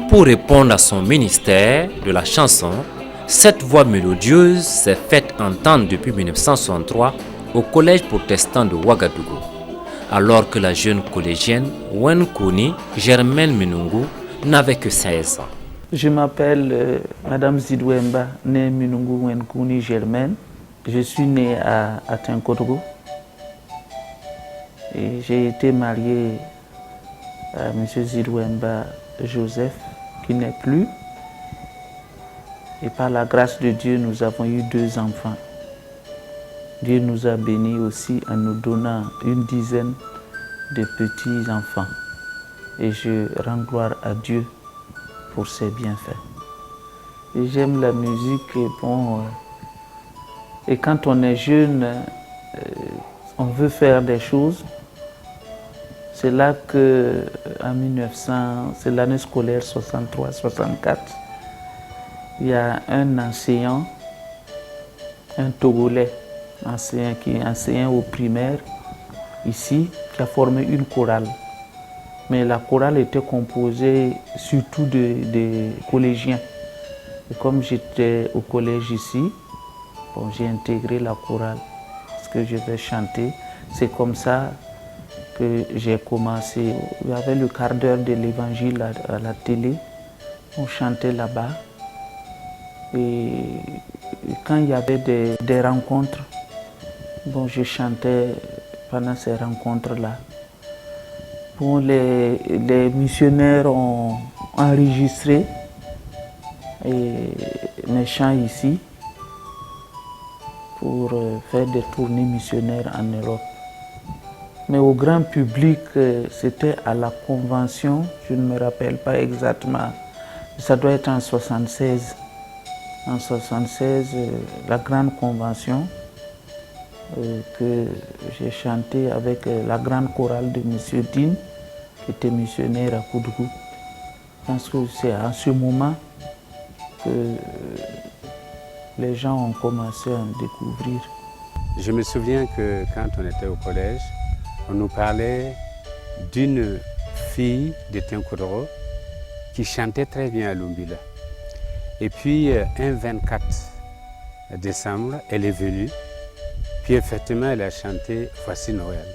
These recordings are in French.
Pour répondre à son ministère de la chanson, cette voix mélodieuse s'est faite entendre depuis 1963 au collège protestant de Ouagadougou, alors que la jeune collégienne Wenkouni Germaine Minungu n'avait que 16 ans. Je m'appelle Madame Zidouemba, née Minungu Wenkouni Germaine. Je suis née à Tinkotogo et j'ai été mariée à M. Zidouemba Joseph, qui n'est plus. Et par la grâce de Dieu, nous avons eu 2 enfants. Dieu nous a bénis aussi en nous donnant une dizaine de petits-enfants. Et je rends gloire à Dieu pour ses bienfaits. Et j'aime la musique. Et quand on est jeune, on veut faire des choses. C'est là que, en 1900, c'est l'année scolaire 63-64, il y a un enseignant, un Togolais, qui enseignait au primaire ici, qui a formé une chorale. Mais la chorale était composée surtout de collégiens. Et comme j'étais au collège ici, j'ai intégré la chorale parce que je vais chanter. C'est comme ça que j'ai commencé. Il y avait le quart d'heure de l'évangile à la télé. On chantait là-bas. Et quand il y avait des rencontres, je chantais pendant ces rencontres-là. Les missionnaires ont enregistré mes chants ici pour faire des tournées missionnaires en Europe. Mais au grand public, c'était à la convention, je ne me rappelle pas exactement, ça doit être en 1976. En 1976, la grande convention que j'ai chanté avec la grande chorale de M. Din, qui était missionnaire à Koudougou. Je pense que c'est à ce moment que les gens ont commencé à me découvrir. Je me souviens que quand on était au collège, on nous parlait d'une fille de Tinkoudoro qui chantait très bien à Lumbila. Et puis, un 24 décembre, elle est venue. Puis, effectivement, elle a chanté « Voici Noël ».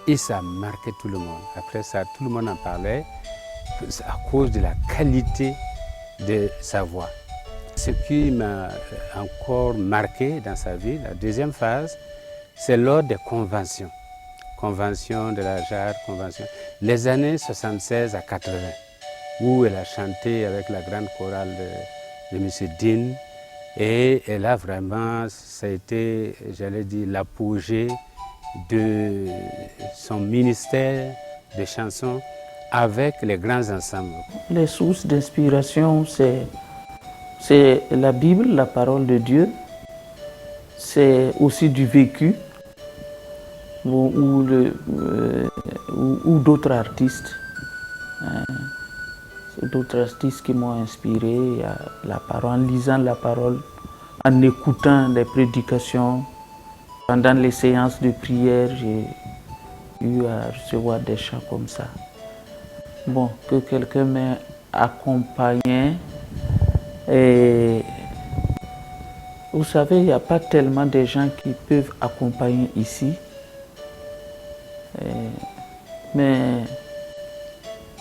Et ça a marqué tout le monde. Après ça, tout le monde en parlait à cause de la qualité de sa voix. Ce qui m'a encore marqué dans sa vie, la deuxième phase, c'est lors des conventions. Convention de la JAR, convention. Les années 76 à 80, où elle a chanté avec la grande chorale de M. Din. Et là, vraiment, ça a été, j'allais dire, l'apogée de son ministère de chansons avec les grands ensembles. Les sources d'inspiration, c'est la Bible, la parole de Dieu. C'est aussi du vécu. Ou d'autres artistes. C'est d'autres artistes qui m'ont inspiré en lisant la parole, en écoutant les prédications. Pendant les séances de prière, j'ai eu à recevoir des chants comme ça. Que quelqu'un m'ait accompagné. Et vous savez, il n'y a pas tellement de gens qui peuvent accompagner ici. Mais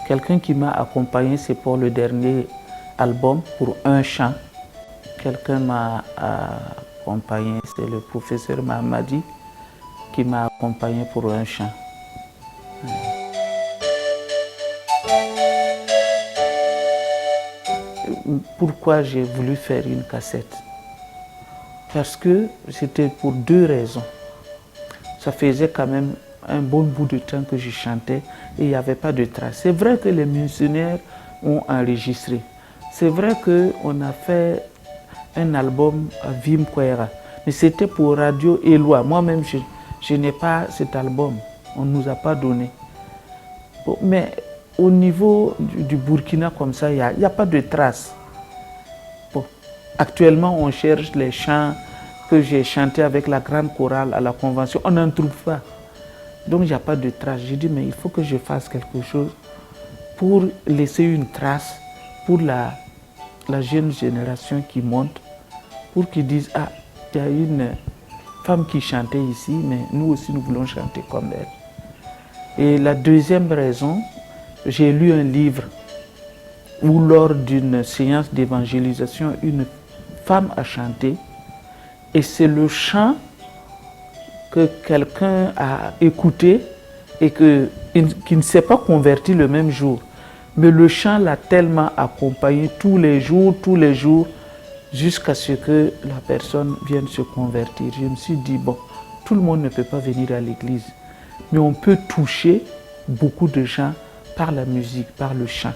quelqu'un qui m'a accompagné, c'est pour le dernier album, pour un chant. Quelqu'un m'a accompagné, c'est le professeur Mahamadi qui m'a accompagné pour un chant. Pourquoi j'ai voulu faire une cassette? Parce que c'était pour 2 raisons. Ça faisait quand même un bon bout de temps que je chantais et il n'y avait pas de traces. C'est vrai que les missionnaires ont enregistré. C'est vrai qu'on a fait un album à Vim Kwera, mais c'était pour Radio Eloi. Moi-même, je n'ai pas cet album. On ne nous a pas donné. Mais au niveau du Burkina, comme ça, il n'y a pas de traces. Actuellement, on cherche les chants que j'ai chantés avec la grande chorale à la convention. On n'en trouve pas. Donc il n'y a pas de trace. J'ai dit, mais il faut que je fasse quelque chose pour laisser une trace pour la jeune génération qui monte, pour qu'ils disent, ah, il y a une femme qui chantait ici, mais nous aussi nous voulons chanter comme elle. Et la deuxième raison, j'ai lu un livre où lors d'une séance d'évangélisation, une femme a chanté, et c'est le chant que quelqu'un a écouté et qui ne s'est pas converti le même jour. Mais le chant l'a tellement accompagné tous les jours, jusqu'à ce que la personne vienne se convertir. Je me suis dit, bon, tout le monde ne peut pas venir à l'église, mais on peut toucher beaucoup de gens par la musique, par le chant.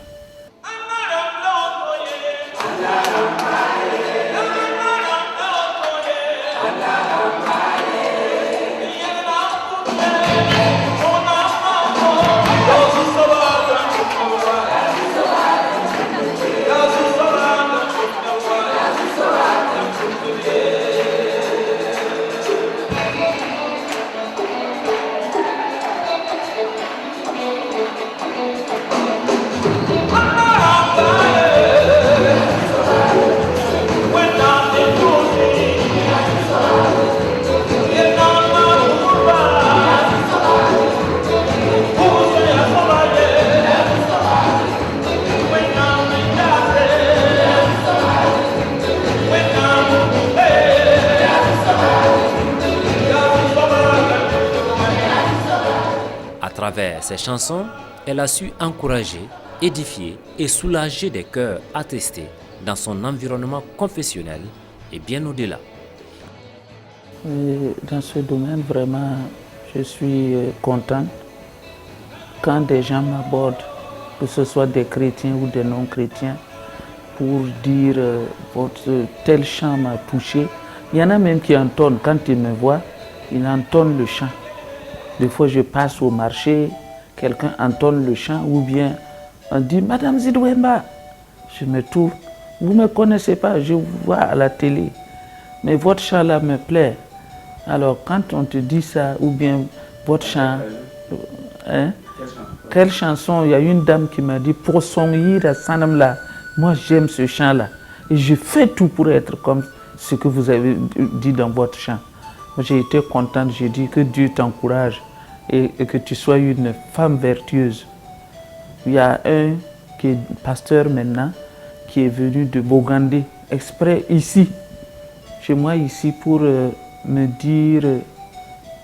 À travers ses chansons, elle a su encourager, édifier et soulager des cœurs attristés dans son environnement confessionnel et bien au-delà. Dans ce domaine, vraiment, je suis content quand des gens m'abordent, que ce soit des chrétiens ou des non-chrétiens, pour dire tel chant m'a touché. Il y en a même qui entonnent, quand ils me voient, ils entonnent le chant. Des fois, je passe au marché, quelqu'un entonne le chant, ou bien on dit « Madame Zidouemba », je me tourne, vous ne me connaissez pas, je vous vois à la télé, mais votre chant là me plaît. Alors quand on te dit ça, ou bien votre chant, hein, quelle chanson, il y a une dame qui m'a dit « Pour Songir Sanam là », moi j'aime ce chant là, et je fais tout pour être comme ce que vous avez dit dans votre chant. J'ai été contente, j'ai dit que Dieu t'encourage et que tu sois une femme vertueuse. Il y a un qui est pasteur maintenant, qui est venu de Bogandé, exprès ici, chez moi ici, pour me dire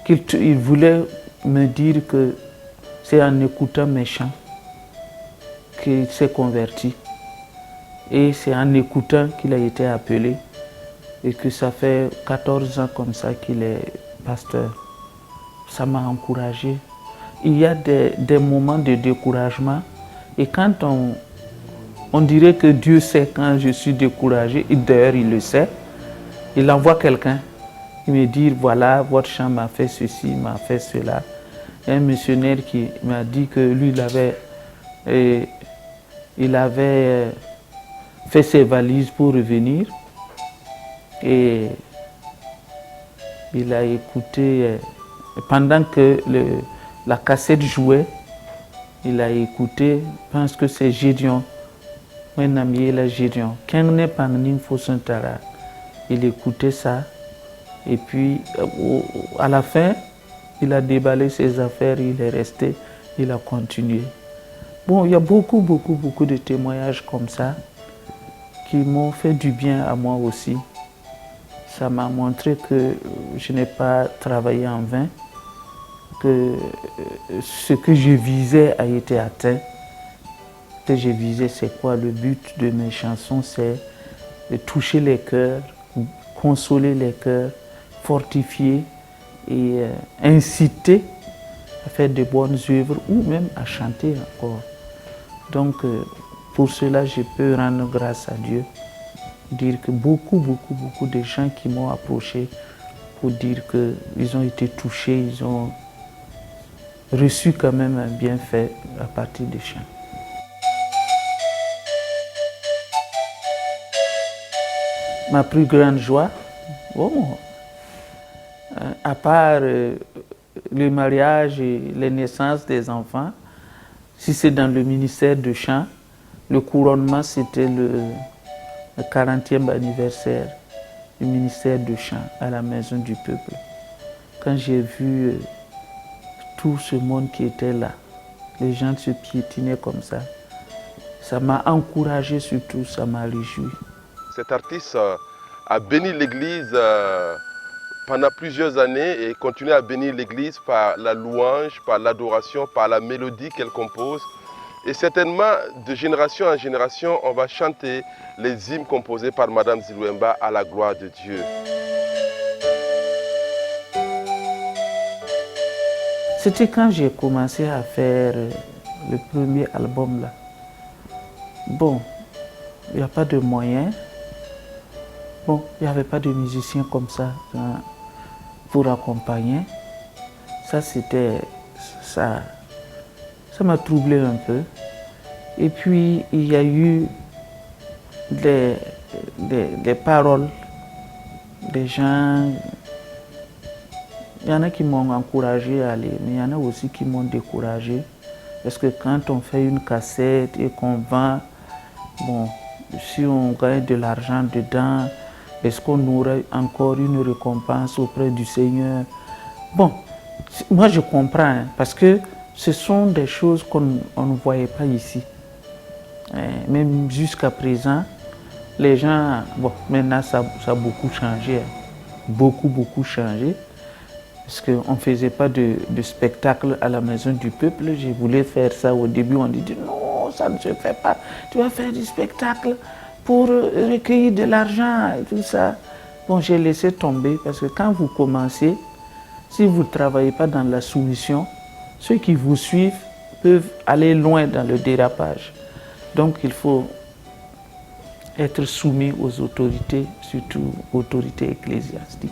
qu'il voulait me dire que c'est en écoutant mes chants qu'il s'est converti. Et c'est en écoutant qu'il a été appelé. Et que ça fait 14 ans comme ça qu'il est pasteur. Ça m'a encouragé. Il y a des moments de découragement. Et quand on dirait que Dieu sait quand je suis découragé, et d'ailleurs il le sait, il envoie quelqu'un. Il me dit, voilà, votre chant m'a fait ceci, m'a fait cela. Un missionnaire qui m'a dit que lui, il avait fait ses valises pour revenir. Et il a écouté, pendant que la cassette jouait, il a écouté, je pense que c'est Gédion, un ami, il a Gédion, il écoutait ça, et puis à la fin, il a déballé ses affaires, il est resté, il a continué. Bon, il y a beaucoup de témoignages comme ça qui m'ont fait du bien à moi aussi. Ça m'a montré que je n'ai pas travaillé en vain, que ce que je visais a été atteint. Ce que je visais, c'est quoi? Le but de mes chansons, c'est de toucher les cœurs, consoler les cœurs, fortifier et inciter à faire de bonnes œuvres ou même à chanter encore. Donc, pour cela, je peux rendre grâce à Dieu. Dire que beaucoup de gens qui m'ont approché pour dire qu'ils ont été touchés, ils ont reçu quand même un bienfait à partir des chants. Ma plus grande joie, à part le mariage et les naissances des enfants, si c'est dans le ministère de chant, Le couronnement, c'était le 40e anniversaire du ministère du Chant à la Maison du Peuple. Quand j'ai vu tout ce monde qui était là, les gens se piétinaient comme ça m'a encouragé, surtout ça m'a réjoui. Cet artiste a béni l'Église pendant plusieurs années et continue à bénir l'Église par la louange, par l'adoration, par la mélodie qu'elle compose. Et certainement, de génération en génération, on va chanter les hymnes composés par Madame Zilouemba à la gloire de Dieu. C'était quand j'ai commencé à faire le premier album là. Bon, il n'y a pas de moyens. Bon, il n'y avait pas de musiciens comme ça pour accompagner. Ça, c'était ça. Ça m'a troublé un peu. Et puis, il y a eu des paroles des gens. Il y en a qui m'ont encouragé à aller, mais il y en a aussi qui m'ont découragé. Parce que quand on fait une cassette et qu'on vend, bon, si on gagne de l'argent dedans, est-ce qu'on aurait encore une récompense auprès du Seigneur? Bon, moi je comprends, hein, parce que ce sont des choses qu'on ne voyait pas ici. Même jusqu'à présent, les gens, bon, maintenant ça a beaucoup changé, hein, beaucoup changé. Parce qu'on ne faisait pas de spectacle à la Maison du Peuple. Je voulais faire ça au début. On dit non, ça ne se fait pas. Tu vas faire du spectacle pour recueillir de l'argent et tout ça. Bon, j'ai laissé tomber parce que quand vous commencez, si vous ne travaillez pas dans la soumission, ceux qui vous suivent peuvent aller loin dans le dérapage. Donc il faut être soumis aux autorités, surtout aux autorités ecclésiastiques.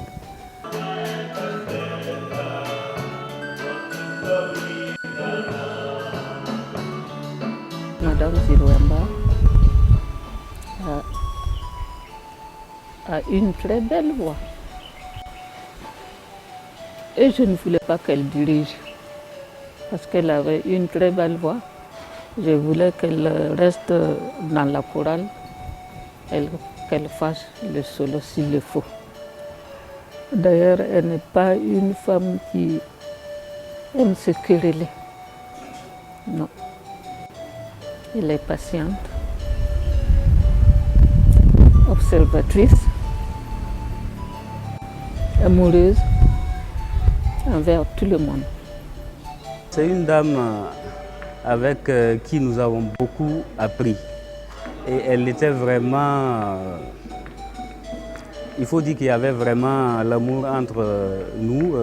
Madame Zilouemba a une très belle voix. Et je ne voulais pas qu'elle dirige, parce qu'elle avait une très belle voix. Je voulais qu'elle reste dans la chorale, qu'elle fasse le solo s'il le faut. D'ailleurs, elle n'est pas une femme qui aime se quereller. Non. Elle est patiente, observatrice, amoureuse envers tout le monde. C'est une dame avec qui nous avons beaucoup appris. Et elle était vraiment... il faut dire qu'il y avait vraiment l'amour entre nous,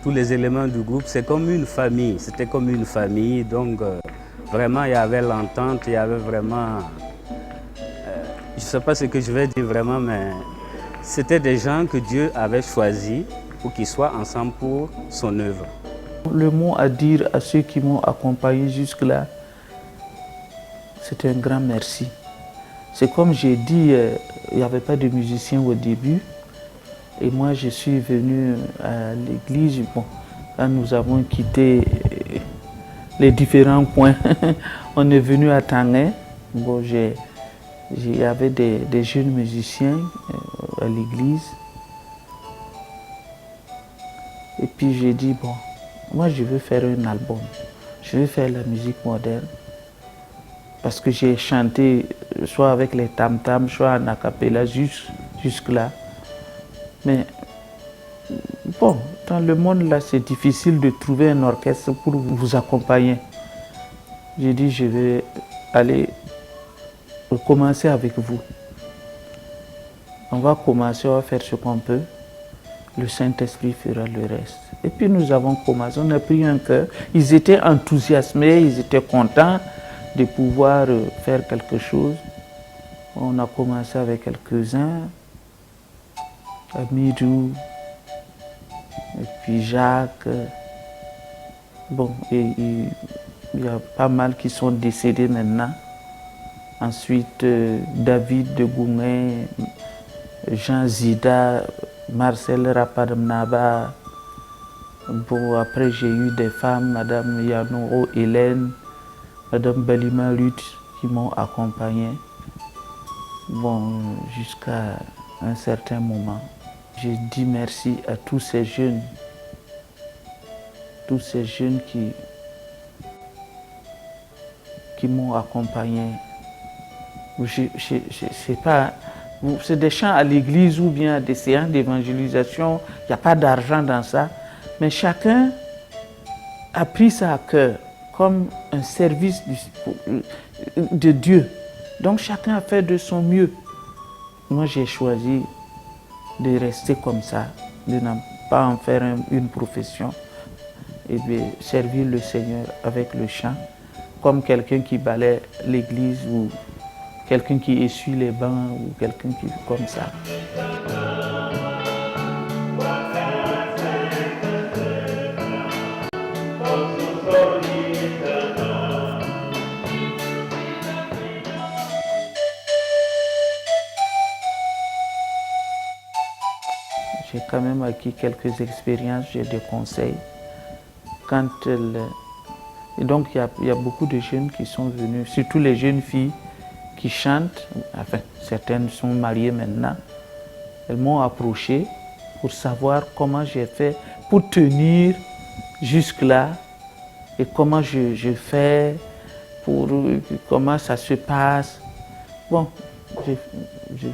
tous les éléments du groupe. C'est comme une famille, c'était comme une famille. Donc vraiment, il y avait l'entente, il y avait vraiment... je ne sais pas ce que je vais dire vraiment, mais c'était des gens que Dieu avait choisis pour qu'ils soient ensemble pour son œuvre. Le mot à dire à ceux qui m'ont accompagné jusque-là, c'est un grand merci. C'est comme j'ai dit, il n'y avait pas de musiciens au début. Et moi, je suis venu à l'église. Bon, quand nous avons quitté les différents points, on est venu à Tanguay. Bon, il y avait des jeunes musiciens à l'église. Et puis j'ai dit, bon, moi je veux faire un album. Je veux faire la musique moderne. Parce que j'ai chanté soit avec les tam-tams, soit en a cappella jusque-là. Mais bon, dans le monde là, c'est difficile de trouver un orchestre pour vous accompagner. J'ai dit, je vais aller commencer avec vous. On va commencer, on va faire ce qu'on peut. Le Saint-Esprit fera le reste. Et puis nous avons commencé, on a pris un cœur. Ils étaient enthousiasmés, ils étaient contents de pouvoir faire quelque chose. On a commencé avec quelques-uns, Amidou, et puis Jacques. Bon, il y a pas mal qui sont décédés maintenant. Ensuite, David de Goumet, Jean Zida, Marcel Rapadmnaba. Bon, après j'ai eu des femmes, Madame Yano Hélène, Madame Balima Luth, qui m'ont accompagné jusqu'à un certain moment. J'ai dit merci à tous ces jeunes qui m'ont accompagné. C'est des chants à l'église ou bien des séances d'évangélisation, il n'y a pas d'argent dans ça, mais chacun a pris ça à cœur comme un service de Dieu. Donc chacun a fait de son mieux. Moi j'ai choisi de rester comme ça, de ne pas en faire une profession et de servir le Seigneur avec le chant, comme quelqu'un qui balaie l'église ou quelqu'un qui essuie les bancs ou quelqu'un qui comme ça. J'ai quand même acquis quelques expériences, j'ai des conseils. Et donc il y a beaucoup de jeunes qui sont venus, surtout les jeunes filles qui chantent, enfin certaines sont mariées maintenant. Elles m'ont approché pour savoir comment j'ai fait pour tenir jusque-là et comment je fais, comment ça se passe. Bon, je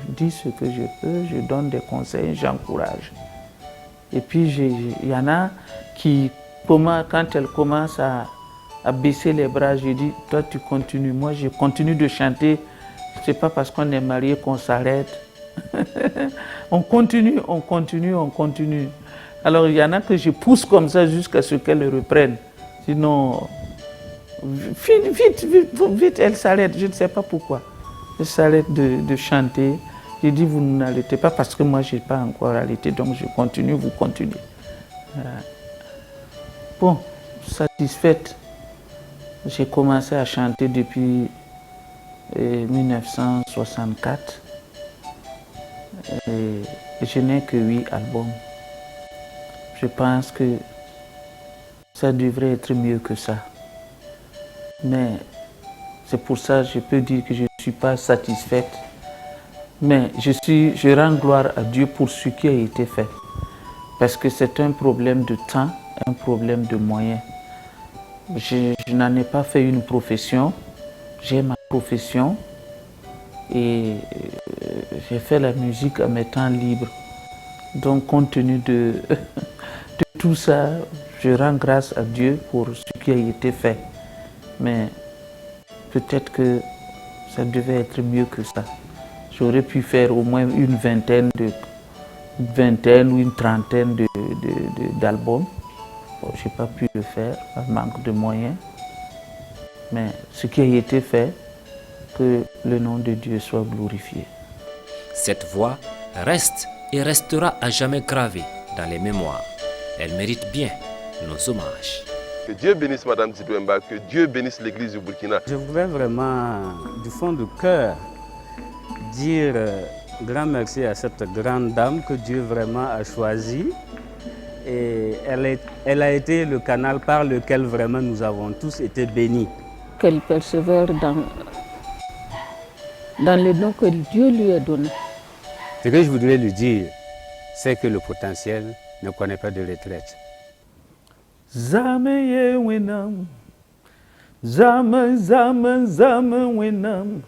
dis ce que je peux, je donne des conseils, j'encourage. Et puis il y en a qui, quand elles commencent à baisser les bras, je dis, toi tu continues, moi je continue de chanter. C'est pas parce qu'on est marié qu'on s'arrête. On continue. Alors il y en a que je pousse comme ça jusqu'à ce qu'elles reprennent. Sinon, vite, elles s'arrêtent. Je ne sais pas pourquoi. Elles s'arrêtent de chanter. J'ai dit, vous n'arrêtez pas parce que moi je n'ai pas encore arrêté, donc je continue, vous continuez. Bon, satisfaite. J'ai commencé à chanter depuis 1964 et je n'ai que 8 albums. Je pense que ça devrait être mieux que ça. Mais c'est pour ça que je peux dire que je ne suis pas satisfaite. Mais je rends gloire à Dieu pour ce qui a été fait. Parce que c'est un problème de temps, un problème de moyens. Je n'en ai pas fait une profession. J'ai ma profession et j'ai fait la musique à mes temps libres. Donc compte tenu de tout ça, je rends grâce à Dieu pour ce qui a été fait. Mais peut-être que ça devait être mieux que ça. J'aurais pu faire au moins une vingtaine ou une trentaine d'albums. Bon, je n'ai pas pu le faire par manque de moyens. Mais ce qui a été fait, que le nom de Dieu soit glorifié. Cette voix reste et restera à jamais gravée dans les mémoires. Elle mérite bien nos hommages. Que Dieu bénisse Madame Zidouemba, que Dieu bénisse l'Église du Burkina. Je voudrais vraiment, du fond du cœur, dire grand merci à cette grande dame que Dieu vraiment a choisie. Et elle a été le canal par lequel vraiment nous avons tous été bénis. Qu'elle persévère dans le don que Dieu lui a donné. Ce que je voudrais lui dire, c'est que le potentiel ne connaît pas de retraite. Zame wenam, zame wenam,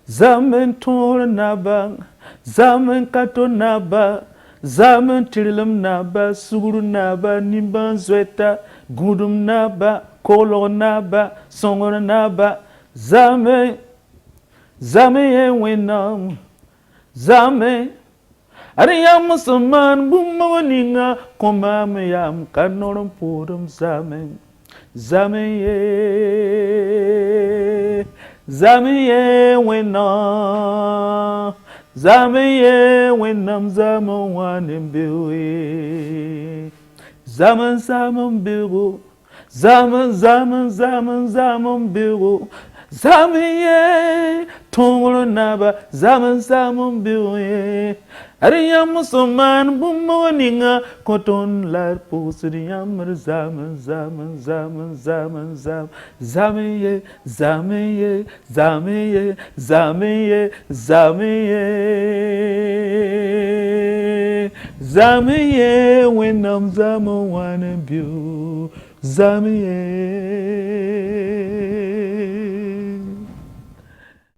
zame tornaba, zame katonaba, zame tirilam naba, suguru naba, nimban zweta, gudum naba, kolor naba, songor naba, zame wenam, zame. Ariyam musulman bumawaninga komameyam kanoram purum zame wenam zaman wanim biwe zaman biru zaman biru Zamiye, Tongolo Naba, Zaman Biwe. Ariyam Soman Bumoninga, Cotton Lar Posiriam, Zamiye, Zamiye, Zamiye, Zamiye, Zamiye. Zamiye, when I'm Zamo one and Zamiye.